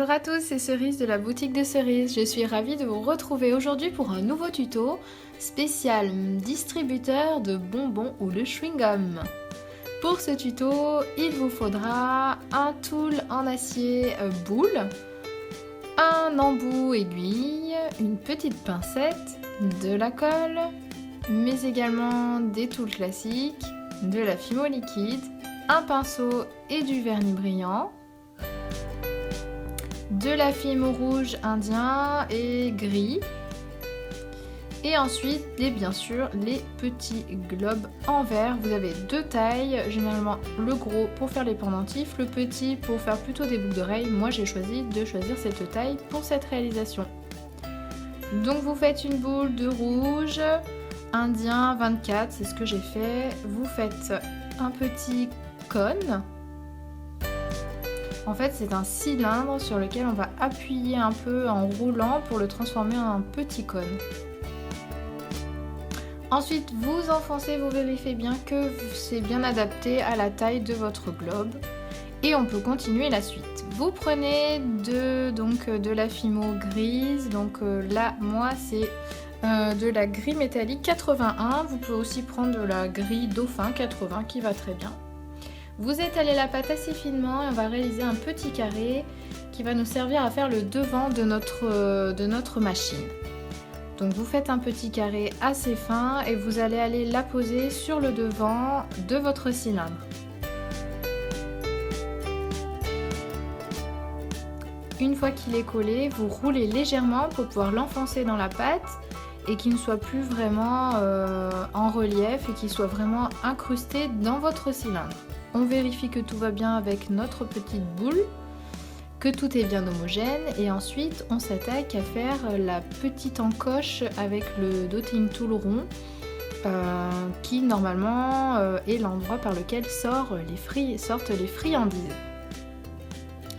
Bonjour à tous, c'est Cerise de la boutique de Cerise. Je suis ravie de vous retrouver aujourd'hui pour un nouveau tuto spécial distributeur de bonbons ou de chewing-gum. Pour ce tuto, il vous faudra un tool en acier boule, un embout aiguille, une petite pincette, de la colle, mais également des tools classiques, de la fimo liquide, un pinceau et du vernis brillant, de la fimo rouge indien et gris, et ensuite bien sûr les petits globes en verre. Vous avez deux tailles, généralement le gros pour faire les pendentifs, le petit pour faire plutôt des boucles d'oreilles. Moi j'ai choisi de choisir cette taille pour cette réalisation. Donc vous faites une boule de rouge indien 24, c'est ce que j'ai fait. Vous faites un petit cône. En fait, c'est un cylindre sur lequel on va appuyer un peu en roulant pour le transformer en un petit cône. Ensuite, vous enfoncez, vous vérifiez bien que c'est bien adapté à la taille de votre globe. Et on peut continuer la suite. Vous prenez de la fimo grise. Donc là, moi, c'est de la gris métallique 81. Vous pouvez aussi prendre de la gris dauphin 80 qui va très bien. Vous étalez la pâte assez finement et on va réaliser un petit carré qui va nous servir à faire le devant de notre machine. Donc vous faites un petit carré assez fin et vous allez aller la poser sur le devant de votre cylindre. Une fois qu'il est collé, vous roulez légèrement pour pouvoir l'enfoncer dans la pâte et qu'il ne soit plus vraiment en relief et qu'il soit vraiment incrusté dans votre cylindre. On vérifie que tout va bien avec notre petite boule, que tout est bien homogène et ensuite on s'attaque à faire la petite encoche avec le dotting tool rond qui normalement est l'endroit par lequel sortent les friandises.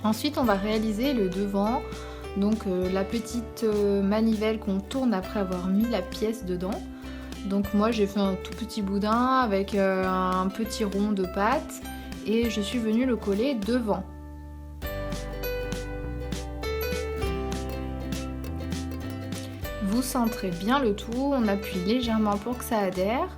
Ensuite on va réaliser le devant, donc la petite manivelle qu'on tourne après avoir mis la pièce dedans. Donc moi j'ai fait un tout petit boudin avec un petit rond de pâte et je suis venue le coller devant. Vous centrez bien le tout, on appuie légèrement pour que ça adhère.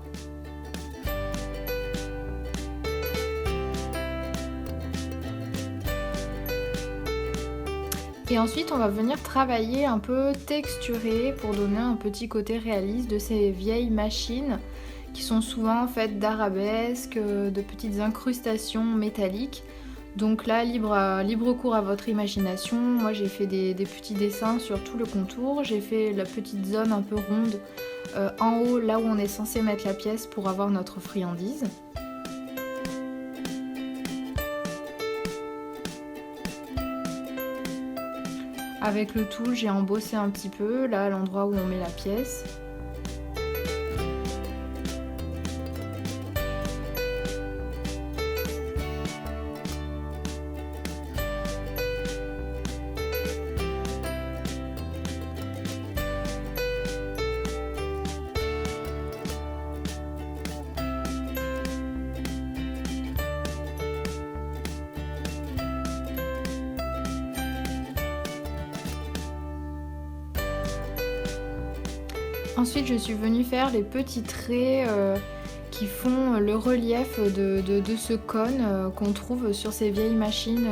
Et ensuite on va venir travailler un peu texturé pour donner un petit côté réaliste de ces vieilles machines qui sont souvent faites d'arabesques, de petites incrustations métalliques. Donc là, libre cours à votre imagination. Moi j'ai fait des petits dessins sur tout le contour. J'ai fait la petite zone un peu ronde en haut, là où on est censé mettre la pièce pour avoir notre friandise. Avec le tool, j'ai embossé un petit peu, là à l'endroit où on met la pièce. Ensuite, je suis venue faire les petits traits qui font le relief de ce cône qu'on trouve sur ces vieilles machines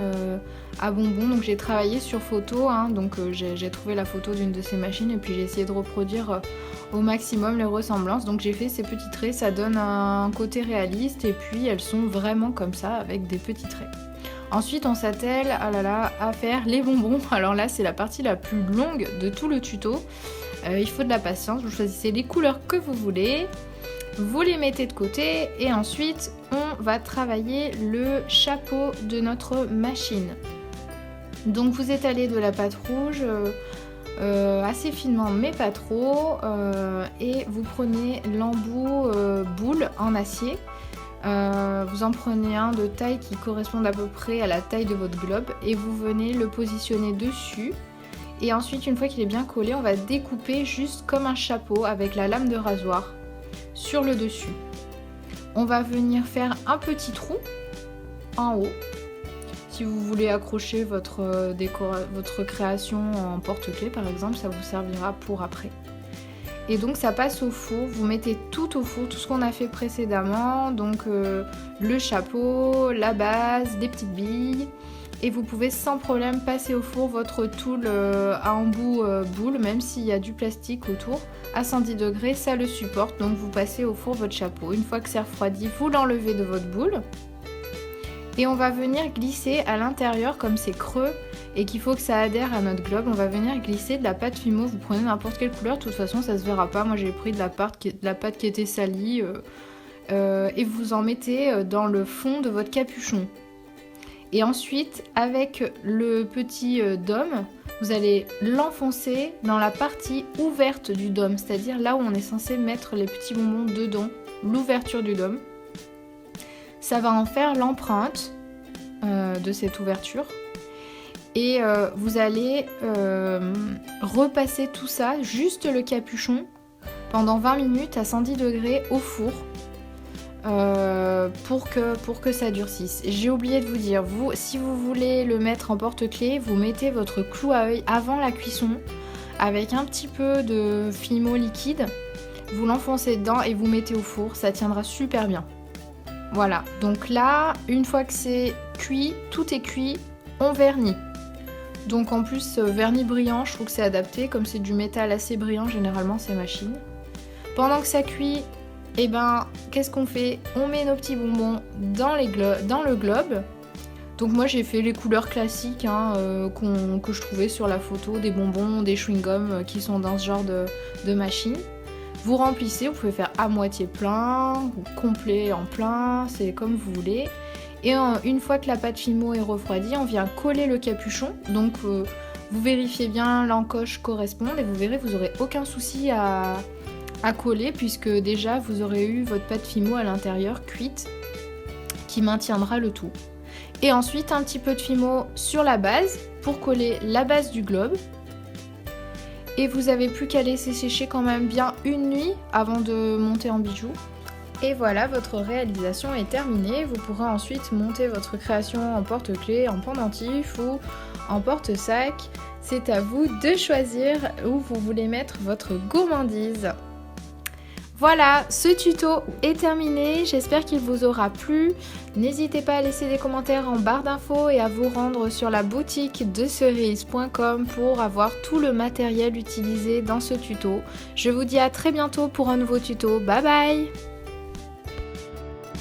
à bonbons. Donc j'ai travaillé sur photo, j'ai trouvé la photo d'une de ces machines et puis j'ai essayé de reproduire au maximum les ressemblances. Donc j'ai fait ces petits traits, ça donne un côté réaliste et puis elles sont vraiment comme ça avec des petits traits. Ensuite on s'attelle à faire les bonbons. Alors là c'est la partie la plus longue de tout le tuto. Il faut de la patience, vous choisissez les couleurs que vous voulez, vous les mettez de côté et ensuite on va travailler le chapeau de notre machine. Donc vous étalez de la pâte rouge assez finement mais pas trop et vous prenez l'embout boule en acier. Vous en prenez un de taille qui correspond à peu près à la taille de votre globe et vous venez le positionner dessus. Et ensuite, une fois qu'il est bien collé, on va découper juste comme un chapeau avec la lame de rasoir sur le dessus. On va venir faire un petit trou en haut Si vous voulez accrocher votre création en porte-clés par exemple, ça vous servira pour après. Et donc ça passe au four, vous mettez tout au four, tout ce qu'on a fait précédemment, donc le chapeau, la base, des petites billes. Et vous pouvez sans problème passer au four votre tool à embout boule, même s'il y a du plastique autour, à 110 degrés, ça le supporte. Donc vous passez au four votre chapeau. Une fois que c'est refroidi, vous l'enlevez de votre boule. Et on va venir glisser à l'intérieur, comme c'est creux et qu'il faut que ça adhère à notre globe, on va venir glisser de la pâte Fimo. Vous prenez n'importe quelle couleur, de toute façon ça se verra pas. Moi j'ai pris de la pâte qui était salie et vous en mettez dans le fond de votre capuchon. Et ensuite, avec le petit dôme, vous allez l'enfoncer dans la partie ouverte du dôme, c'est-à-dire là où on est censé mettre les petits bonbons dedans, l'ouverture du dôme. Ça va en faire l'empreinte de cette ouverture. Et vous allez repasser tout ça, juste le capuchon, pendant 20 minutes à 110 degrés au four. Pour que ça durcisse. J'ai oublié de vous dire, si vous voulez le mettre en porte-clés, vous mettez votre clou à œil avant la cuisson avec un petit peu de Fimo liquide, vous l'enfoncez dedans et vous mettez au four, ça tiendra super bien. Voilà, donc là, une fois que c'est cuit, tout est cuit, on vernit. Donc en plus, vernis brillant, je trouve que c'est adapté, comme c'est du métal assez brillant, généralement c'est machine. Pendant que ça cuit, et qu'est-ce qu'on fait? On met nos petits bonbons dans le globe. Donc moi j'ai fait les couleurs classiques que je trouvais sur la photo, des bonbons, des chewing-gums qui sont dans ce genre de machine. Vous remplissez, vous pouvez faire à moitié plein, ou complet en plein, c'est comme vous voulez. Et une fois que la pâte Fimo est refroidie, on vient coller le capuchon. Donc vous vérifiez bien l'encoche corresponde et vous verrez, vous n'aurez aucun souci à coller puisque déjà vous aurez eu votre pâte Fimo à l'intérieur cuite qui maintiendra le tout. Et ensuite un petit peu de Fimo sur la base pour coller la base du globe. Et vous avez plus qu'à laisser sécher quand même bien une nuit avant de monter en bijoux. Et voilà, votre réalisation est terminée. Vous pourrez ensuite monter votre création en porte-clés, en pendentif ou en porte-sac. C'est à vous de choisir où vous voulez mettre votre gourmandise. Voilà, ce tuto est terminé, j'espère qu'il vous aura plu. N'hésitez pas à laisser des commentaires en barre d'infos et à vous rendre sur la boutique de cerise.com pour avoir tout le matériel utilisé dans ce tuto. Je vous dis à très bientôt pour un nouveau tuto, bye bye!